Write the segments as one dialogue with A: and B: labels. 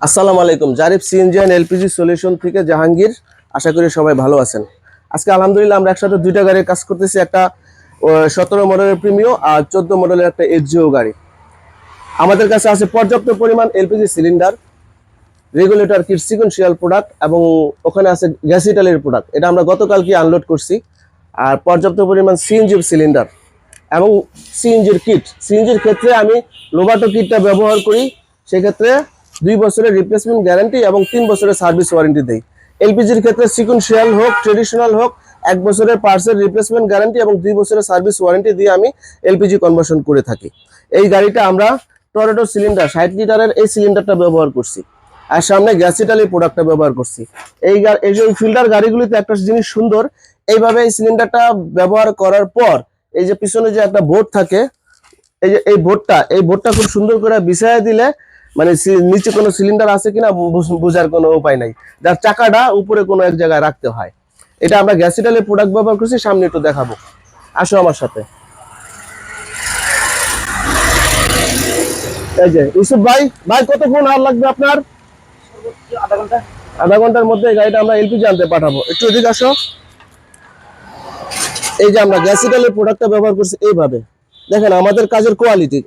A: আসসালামু আলাইকুম। Zarif CNG and LPG solution থেকে জাহাঙ্গীর। আশা করি সবাই ভালো আছেন। আজকে আলহামদুলিল্লাহ আমরা একসাথে দুইটা গাড়ির কাজ করতেছি, একটা 17 মডেলের প্রিমিও আর 14 মডেলের একটা এক্সিও গাড়ি। আমাদের কাছে আছে পর্যাপ্ত পরিমাণ LPG cylinder, regulator kit, sequential product এবং ওখানে আছে গ্যাস ইটালির প্রোডাক্ট। এটা আমরা গতকালকে আনলোড করছি। আর পর্যাপ্ত পরিমাণ সিএনজির সিলিন্ডার এবং সিএনজির কিট। সিএনজির ক্ষেত্রে আমি লোবাটো কিটটা ব্যবহার করি, সেক্ষেত্রে 2 বছরের রিপ্লেসমেন্ট গ্যারান্টি এবং 3 বছরের সার্ভিস ওয়ারেন্টি দেই। এলপিজির ক্ষেত্রে সিকোয়েন্সিয়াল হোক, ট্রেডিশনাল হোক, 1 বছরের পার্সের রিপ্লেসমেন্ট গ্যারান্টি এবং 2 বছরের সার্ভিস ওয়ারেন্টি দিয়ে আমি এলপিজি কনভার্সন করে থাকি। এই গাড়িটা আমরা টরেডো সিলিন্ডার 60 লিটারের এই সিলিন্ডারটা ব্যবহার করছি, আর সামনে গ্যাস ইটালির প্রোডাক্টটা ব্যবহার করছি। এই যে ফিল্টার গাড়িগুলিতে একটা জিনিস সুন্দর, এইভাবে এই সিলিন্ডারটা ব্যবহার করার পর এই যে পিছনে যে একটা বোর্ড থাকে, এই যে এই বোর্ডটা খুব সুন্দর করে বিছায়া দিলে মানে নিচে কোনো সিলিন্ডার আছে কিনা বোঝার কোনো উপায় নাই, যার চাকাটা উপরে কোনো এক জায়গায় রাখতে হয়। এটা আমরা গ্যাস ইটালির প্রোডাক্ট ব্যবহার করছি, সামনে একটু দেখাবো, আসো আমার সাথে। এই যে ইউসুফ ভাই, কতক্ষণ আর লাগবে আপনার? আধা ঘন্টার মধ্যে এই গাড়িটা আমরা এলপিজি আনতে পাঠাবো। একটু এদিকে আসো। এই যে আমরা গ্যাস ইটালির প্রোডাক্টটা ব্যবহার করছি, এইভাবে দেখেন আমাদের কাজের কোয়ালিটি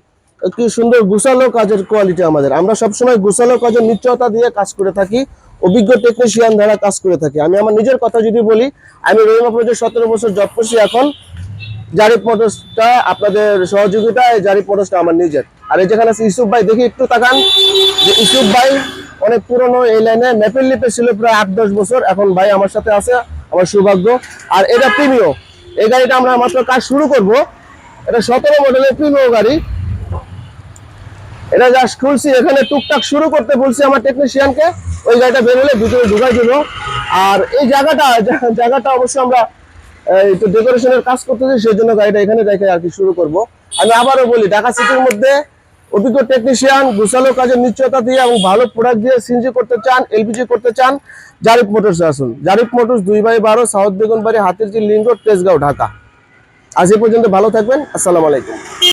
A: কি সুন্দর, গুছালো কাজের কোয়ালিটি আমাদের। আমরা সবসময় গুছালো কাজের নিশ্চয়তা দিয়ে কাজ করে থাকি, অভিজ্ঞ টেকনিশিয়ান দ্বারা কাজ করে থাকি। আমি আমার নিজের কথা যদি বলি, আমি রহিমা প্রজেক্ট 17 বছর জব করছি। এখন জারিফ মোটরসটা আপনাদের সহযোগিতায়, জারিফ মোটরসটা আমার নিজের। আর এই যেখানে আছে ইউসুফ ভাই, দেখি একটু তাকান যে ইউসুফ ভাই অনেক পুরনো এই লাইনে, ম্যাপেল লিপে ছিল প্রায় 8-10 বছর। এখন ভাই আমার সাথে আছে, আমার সৌভাগ্য। আর এটা প্রিমিও, এই গাড়িটা আমরা মাত্র কাজ শুরু করব। এটা 17 মডেলের প্রিমিও গাড়ি। এটা জাস্ট খুলছি, এখানে টুকটাক শুরু করতে বলছি আমার টেকনিশিয়ানকে, ওই গাড়িটা বের হলে ভিতরে ঢুকাই দেবো। আর এই জায়গাটা অবশ্যই আমরা একটু ডেকোরেশনের কাজ করতেছি, সেই জন্য গাড়িটা এখানে রেখে আর কি শুরু করব। আমি আবারও বলি, ঢাকা সিটির মধ্যে অভিজ্ঞ টেকনিশিয়ান, গুছালো কাজের নিশ্চয়তা দিয়ে এবং ভালো প্রোডাক্ট দিয়ে সিএনজি করতে চান, এলপিজি করতে চান, জারিফ মোটরস আসুন। Zarif motors 2/12 south Begunbari, Hatirjheel link road, Tejgaon, Dhaka. আজ এই পর্যন্ত, ভালো থাকবেন। আসসালামু আলাইকুম।